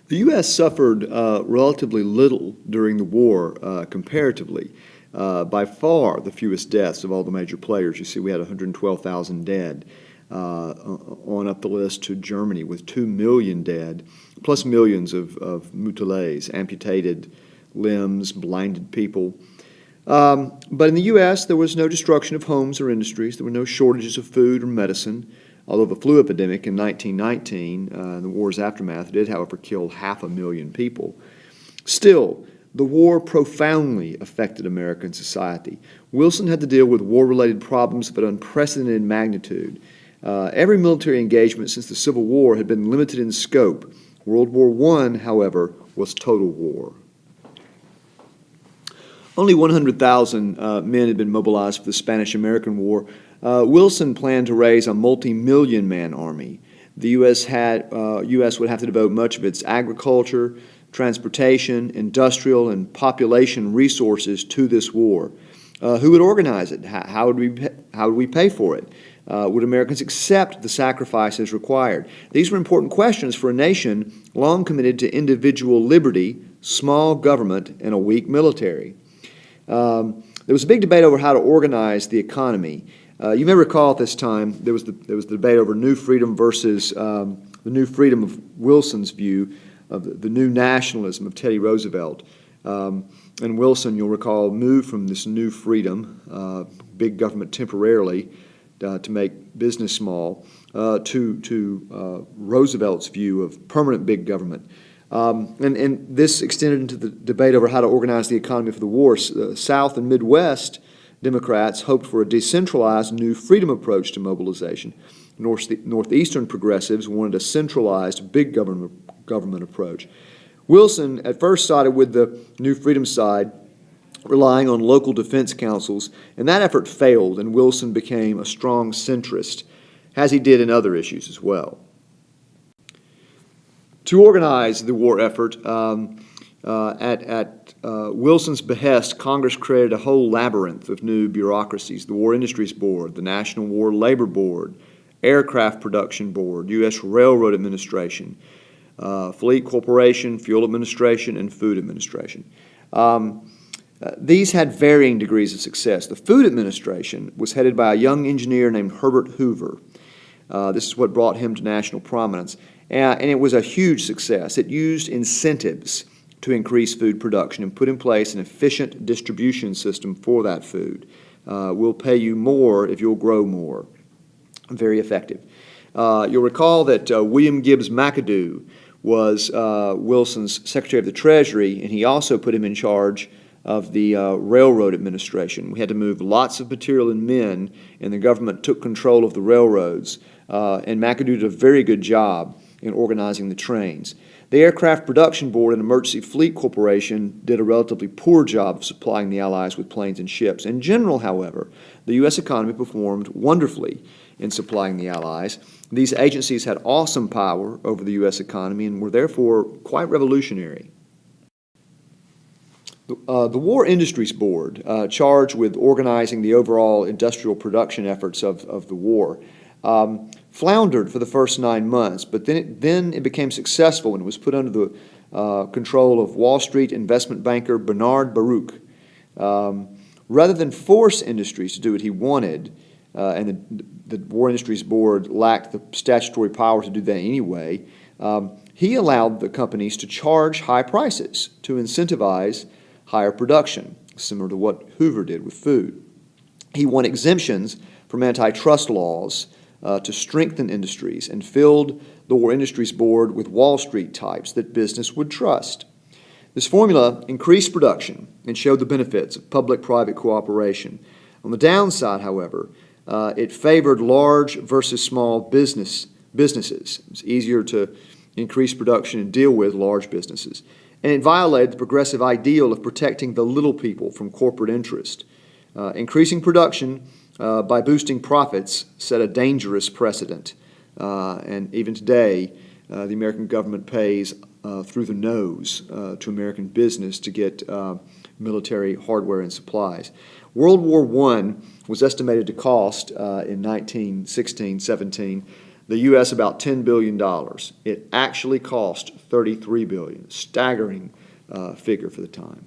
The U.S. suffered relatively little during the war comparatively. By far the fewest deaths of all the major players. You see, we had 112,000 dead on up the list to Germany with 2 million dead, plus millions of mutilés, amputated limbs, blinded people. But in the U.S., there was no destruction of homes or industries. There were no shortages of food or medicine. Although the flu epidemic in 1919, the war's aftermath, did, however, kill 500,000 people. Still, the war profoundly affected American society. Wilson had to deal with war-related problems of an unprecedented magnitude. Every military engagement since the Civil War had been limited in scope. World War I, however, was total war. Only 100,000 men had been mobilized for the Spanish-American War. Wilson planned to raise a multi-million-man army. The U.S. would have to devote much of its agriculture, transportation, industrial, and population resources to this war. Who would organize it? How would we pay for it? Would Americans accept the sacrifices required? These were important questions for a nation long committed to individual liberty, small government, and a weak military. There was a big debate over how to organize the economy. You may recall at this time there was the debate over new freedom versus the new freedom of Wilson's view of the new nationalism of Teddy Roosevelt. And Wilson, you'll recall, moved from this new freedom, big government temporarily, to make business small, to Roosevelt's view of permanent big government. And this extended into the debate over how to organize the economy for the war. South and Midwest Democrats hoped for a decentralized new freedom approach to mobilization. Northeastern progressives wanted a centralized big government approach. Wilson at first sided with the new freedom side, relying on local defense councils, and that effort failed, and Wilson became a strong centrist, as he did in other issues as well. To organize the war effort, at Wilson's behest, Congress created a whole labyrinth of new bureaucracies: the War Industries Board, the National War Labor Board, Aircraft Production Board, U.S. Railroad Administration, Fleet Corporation, Fuel Administration, and Food Administration. These had varying degrees of success. The Food Administration was headed by a young engineer named Herbert Hoover. This is what brought him to national prominence. And it was a huge success. It used incentives to increase food production and put in place an efficient distribution system for that food. We'll pay you more if you'll grow more. Very effective. You'll recall that William Gibbs McAdoo was Wilson's Secretary of the Treasury, and he also put him in charge of the Railroad Administration. We had to move lots of material and men, and the government took control of the railroads. And McAdoo did a very good job in organizing the trains. The Aircraft Production Board and Emergency Fleet Corporation did a relatively poor job of supplying the Allies with planes and ships. In general, however, the U.S. economy performed wonderfully in supplying the Allies. These agencies had awesome power over the U.S. economy and were therefore quite revolutionary. The War Industries Board, charged with organizing the overall industrial production efforts of the war, floundered for the first 9 months, but then it became successful when it was put under the control of Wall Street investment banker Bernard Baruch. Rather than force industries to do what he wanted, and the War Industries Board lacked the statutory power to do that anyway, he allowed the companies to charge high prices to incentivize higher production, similar to what Hoover did with food. He won exemptions from antitrust laws to strengthen industries and filled the War Industries Board with Wall Street types that business would trust. This formula increased production and showed the benefits of public-private cooperation. On the downside, however, it favored large versus small businesses. It was easier to increase production and deal with large businesses. And it violated the progressive ideal of protecting the little people from corporate interest. Increasing production by boosting profits set a dangerous precedent. And even today, the American government pays through the nose to American business to get military hardware and supplies. World War I was estimated to cost in 1916-17 The U.S. about $10 billion. It actually cost $33 billion. Staggering figure for the time.